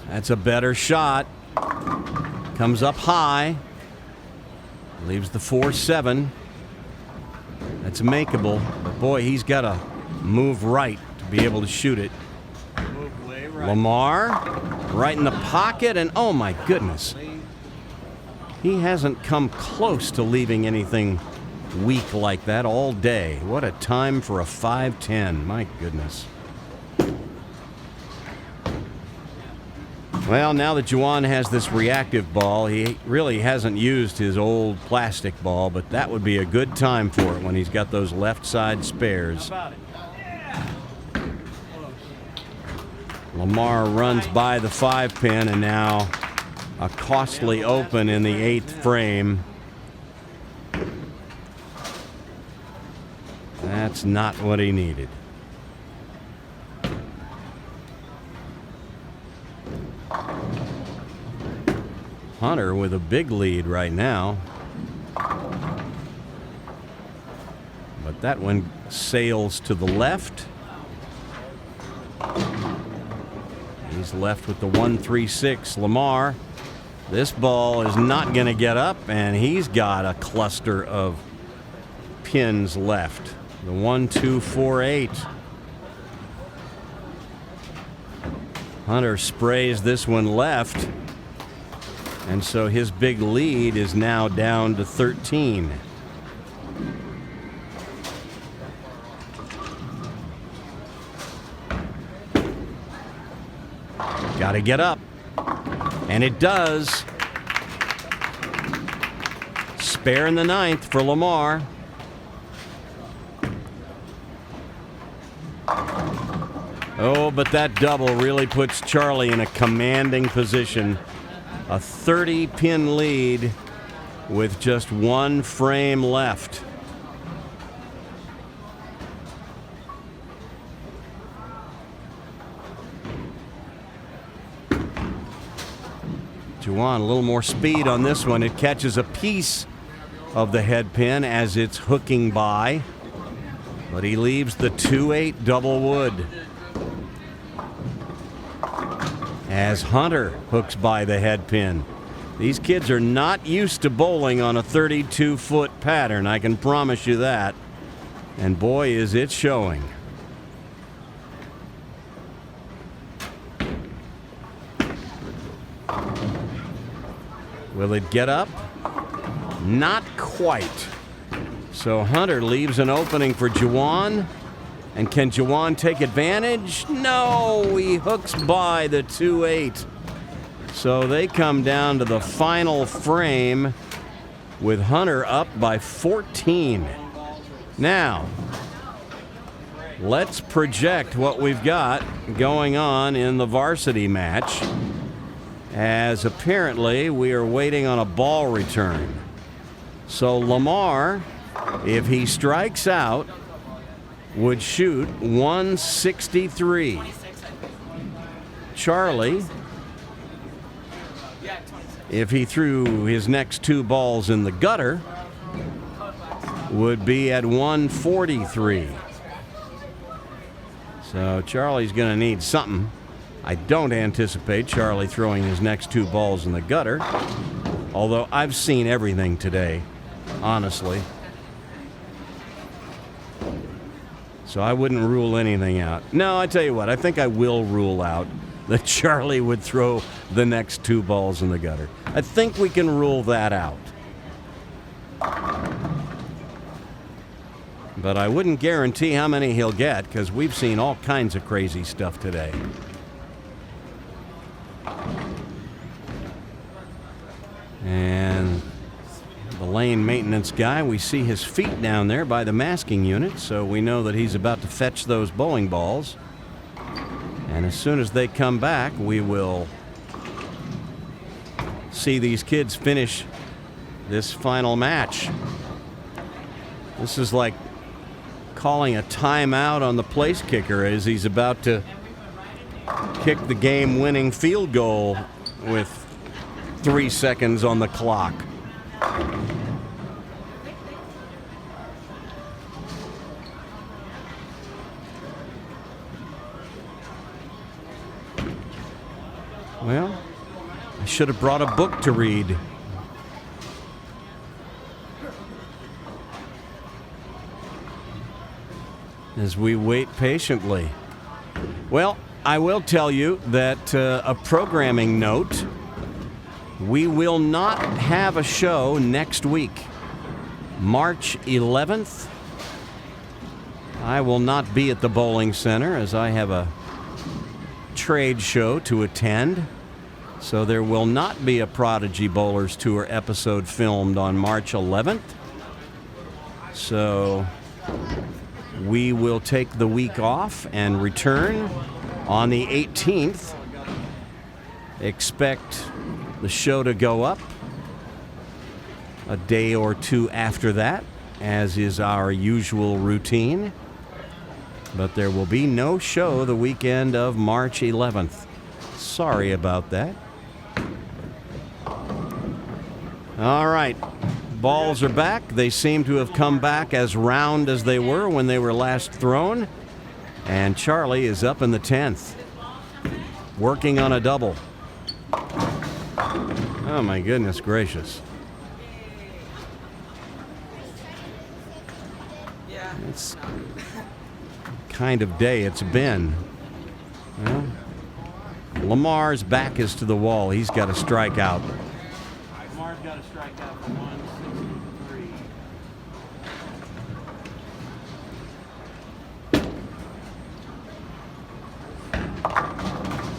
That's a better shot. Comes up high. Leaves the 4-7. That's makeable. But boy, he's got to move right to be able to shoot it. Move way right. Lamar, right in the pocket, and oh my goodness. He hasn't come close to leaving anything weak like that all day. What a time for a 5-10. My goodness. Well, now that Juwan has this reactive ball, he really hasn't used his old plastic ball, but that would be a good time for it when he's got those left side spares. How about it? Lamar runs by the 5-pin, and now a costly open in the 8th frame. That's not what he needed. Hunter with a big lead right now. But that one sails to the left. He's left with the 1-3-6. Lamar, this ball is not going to get up, and he's got a cluster of pins left. The 1-2-4-8. Hunter sprays this one left, and so his big lead is now down to 13. Got to get up, and it does. Spare in the 9th for Lamar. Oh, but that double really puts Charlie in a commanding position. A 30-pin lead with just 1 frame left. Juwan, a little more speed on this one. It catches a piece of the head pin as it's hooking by, but he leaves the 2-8 double wood. As Hunter hooks by the head pin. These kids are not used to bowling on a 32-foot pattern, I can promise you that. And boy, is it showing. Will it get up? Not quite. So Hunter leaves an opening for Juwan. And can Juwan take advantage? No, he hooks by the 2-8. So they come down to the final frame with Hunter up by 14. Now, let's project what we've got going on in the varsity match, as apparently we are waiting on a ball return. So Lamar if he strikes out, would shoot 163. Charlie, if he threw his next two balls in the gutter, would be at 143. So Charlie's going to need something. I don't anticipate Charlie throwing his next two balls in the gutter, although I've seen everything today, honestly. So I wouldn't rule anything out. No, I tell you what, I think I will rule out that Charlie would throw the next two balls in the gutter. I think we can rule that out. But I wouldn't guarantee how many he'll get, because we've seen all kinds of crazy stuff today. And the lane maintenance guy, we see his feet down there by the masking unit, so we know that he's about to fetch those bowling balls. And as soon as they come back, we will see these kids finish this final match. This is like calling a timeout on the place kicker as he's about to kick the game-winning field goal with 3 seconds on the clock. Well, I should have brought a book to read. As we wait patiently. Well, I will tell you that a programming note, we will not have a show next week. March 11th, I will not be at the bowling center as I have a trade show to attend. So there will not be a Prodigy Bowlers Tour episode filmed on March 11th. So we will take the week off and return on the 18th. Expect the show to go up a day or two after that, as is our usual routine. But there will be no show the weekend of March 11th. Sorry about that. All right. Balls are back. They seem to have come back as round as they were when they were last thrown. And Charlie is up in the 10th, working on a double. Oh, my goodness gracious. It's kind of day it's been. Well, Lamar's back is to the wall. He's got to strike out. Lamar's got to strike out for 163.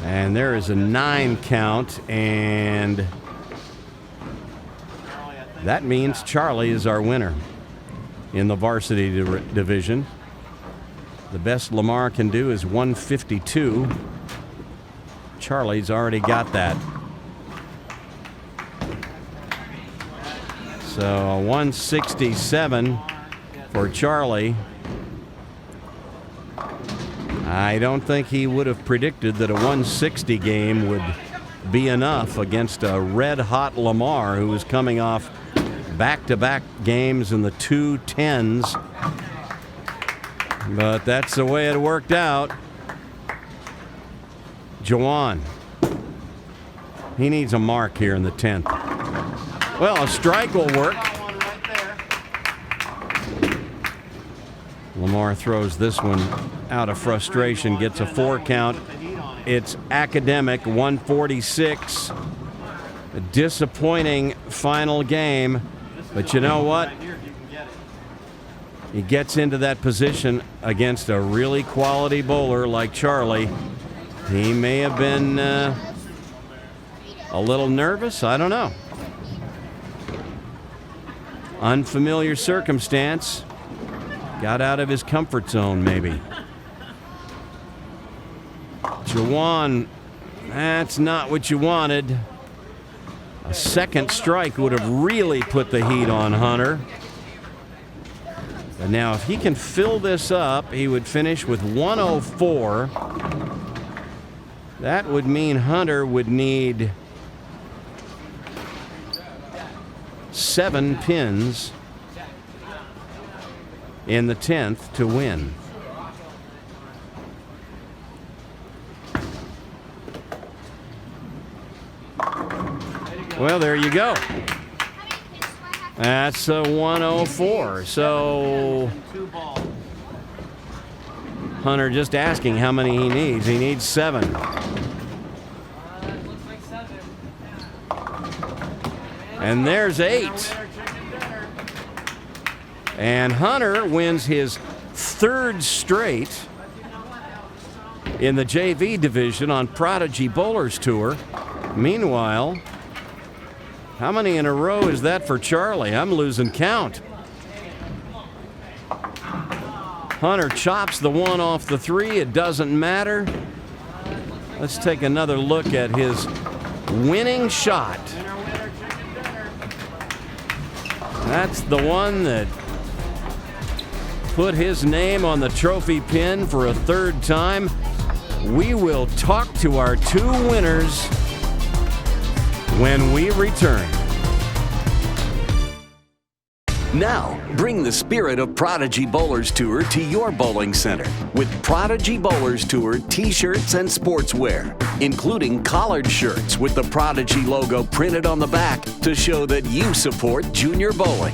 And there is a 9 count, and that means Charlie is our winner in the varsity division. The best Lamar can do is 152. Charlie's already got that. So 167 for Charlie. I don't think he would have predicted that a 160 game would be enough against a red-hot Lamar who was coming off back-to-back games in the 210s. But that's the way it worked out. Jawan. He needs a mark here in the 10th. Well, a strike will work. Lamar throws this one out of frustration, gets a 4 count. It's academic, 146. A disappointing final game. But you know what? He gets into that position against a really quality bowler like Charlie. He may have been a little nervous. I don't know. Unfamiliar circumstance. Got out of his comfort zone, maybe. Jawan, that's not what you wanted. A second strike would have really put the heat on Hunter. And now if he can fill this up, he would finish with 104. That would mean Hunter would need 7 pins in the 10th to win. Well, there you go. That's a 104. So Hunter just asking how many he needs. He needs 7. And there's 8. And Hunter wins his 3rd straight in the JV division on Prodigy Bowlers Tour. Meanwhile, how many in a row is that for Charlie? I'm losing count. Hunter chops the 1 off the 3. It doesn't matter. Let's take another look at his winning shot. That's the one that put his name on the trophy pin for a 3rd time. We will talk to our 2 winners when we return. Now, bring the spirit of Prodigy Bowlers Tour to your bowling center with Prodigy Bowlers Tour t-shirts and sportswear, including collared shirts with the Prodigy logo printed on the back to show that you support junior bowling.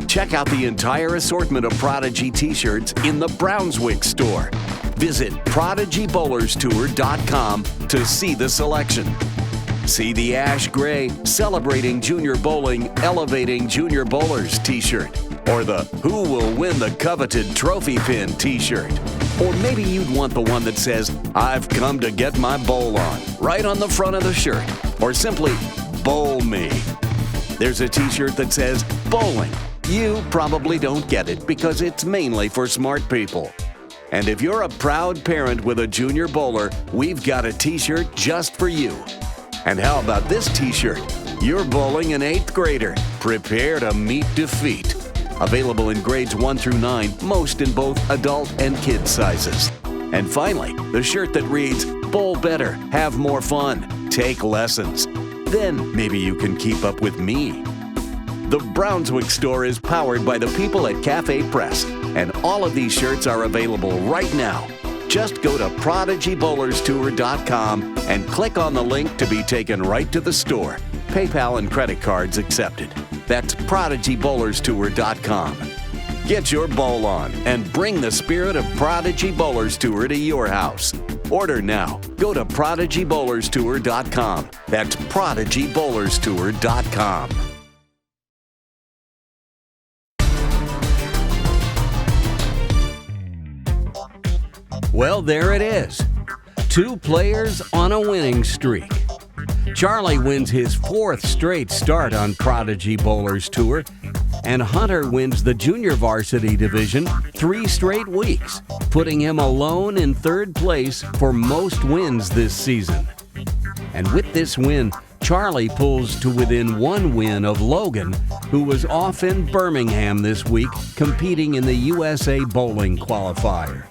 Check out the entire assortment of Prodigy t-shirts in the BRUNSWICK store. Visit PRODIGYBowlerstour.com to see the selection. See the ash gray Celebrating Junior Bowling, Elevating Junior Bowlers t-shirt, or the Who Will Win the Coveted Trophy Pin t-shirt. Or maybe you'd want the one that says, I've come to get my bowl on, right on the front of the shirt, or simply, Bowl Me. There's a t-shirt that says, Bowling. You probably don't get it because it's mainly for smart people. And if you're a proud parent with a junior bowler, we've got a t-shirt just for you. And how about this t-shirt? You're bowling an 8th grader. Prepare to meet defeat. Available in grades 1 through 9, most in both adult and kid sizes. And finally, the shirt that reads, Bowl better, have more fun, take lessons. Then maybe you can keep up with me. The BRUNSWICK store is powered by the people at Cafe Press, and all of these shirts are available right now. Just go to PRODIGYBowlerstour.com and click on the link to be taken right to the store. PayPal and credit cards accepted. That's PRODIGYBowlerstour.com. Get your bowl on and bring the spirit of Prodigy Bowlers Tour to your house. Order now. Go to PRODIGYBowlerstour.com. That's PRODIGYBowlerstour.com. Well, there it is. 2 players on a winning streak. Charlie wins his 4th straight start on Prodigy Bowlers Tour, and Hunter wins the Junior Varsity division 3 straight weeks, putting him alone in 3rd place for most wins this season. And with this win, Charlie pulls to within 1 win of Logan, who was off in Birmingham this week competing in the USA Bowling Qualifier.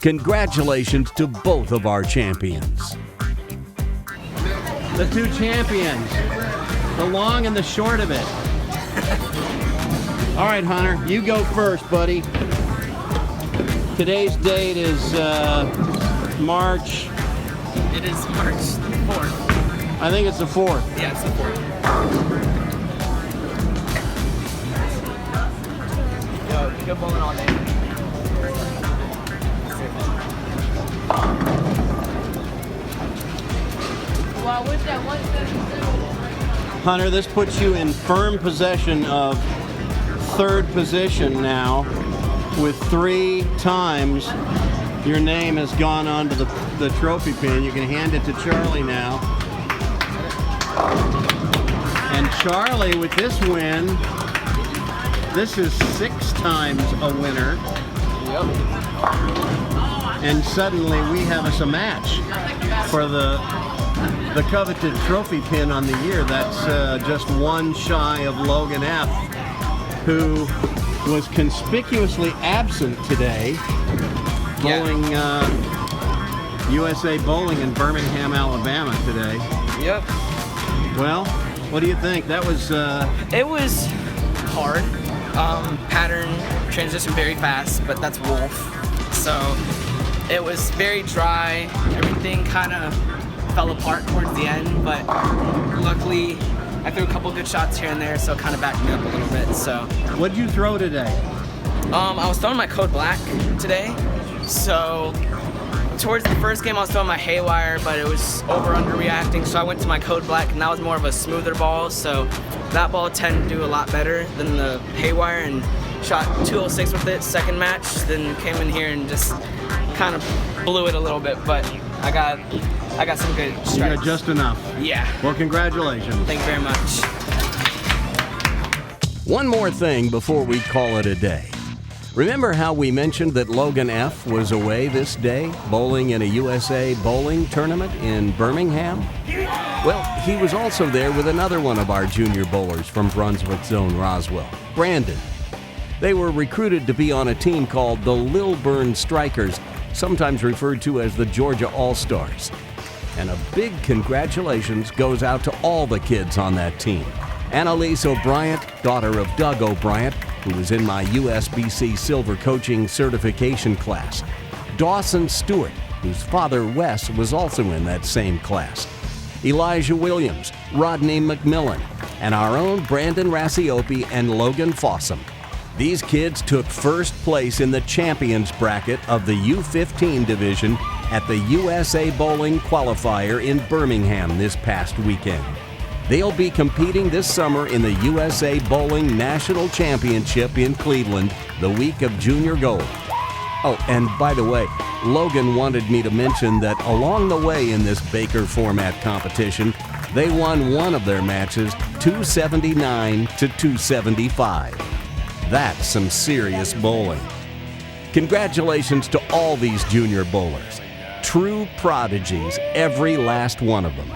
Congratulations to both of our champions. The 2 champions, the long and the short of it. All right, Hunter, you go first, buddy. Today's date is March. It is March 4th. I think it's the 4th. Yeah, it's the 4th. Yo, good bowling all day. Hunter, this puts you in firm possession of 3rd position now, with 3 times your name has gone onto the trophy pin. You can hand it to Charlie now. And Charlie, with this win, this is 6 times a winner. Yep. And suddenly we have us a match for the coveted trophy pin on the year. That's just 1 shy of Logan F. who was conspicuously absent today, bowling USA Bowling in Birmingham, Alabama today. Yep. Well, what do you think? That was It was hard. Pattern transition very fast, but that's Wolf. So it was very dry. Everything kind of fell apart towards the end, but luckily I threw a couple good shots here and there, so it kind of backed me up a little bit. So what'd you throw today? I was throwing my code black today. So towards the first game I was throwing my haywire, but it was underreacting, so I went to my code black, and that was more of a smoother ball, so that ball tended to do a lot better than the haywire, and shot 206 with it second match, then came in here and just kind of blew it a little bit, but I got some good strikes. You got just enough. Yeah. Well, congratulations. Thank you very much. One more thing before we call it a day. Remember how we mentioned that Logan F. was away this day, bowling in a USA bowling tournament in Birmingham? Well, he was also there with another one of our junior bowlers from Brunswick Zone Roswell, Brandon. They were recruited to be on a team called the Lilburn Strikers, sometimes referred to as the Georgia All-Stars. And a big congratulations goes out to all the kids on that team. Annalise O'Brien, daughter of Doug O'Brien, who was in my USBC Silver Coaching Certification class. Dawson Stewart, whose father Wes was also in that same class. Elijah Williams, Rodney McMillan, and our own Brandon Rassiopi and Logan Fossum. These kids took first place in the champions bracket of the U15 division at the USA Bowling Qualifier in Birmingham this past weekend. They'll be competing this summer in the USA Bowling National Championship in Cleveland the week of Junior Gold. Oh, and by the way, Logan wanted me to mention that along the way in this Baker format competition, they won one of their matches 279 to 275. That's some serious bowling. Congratulations to all these junior bowlers. True prodigies, every last one of them.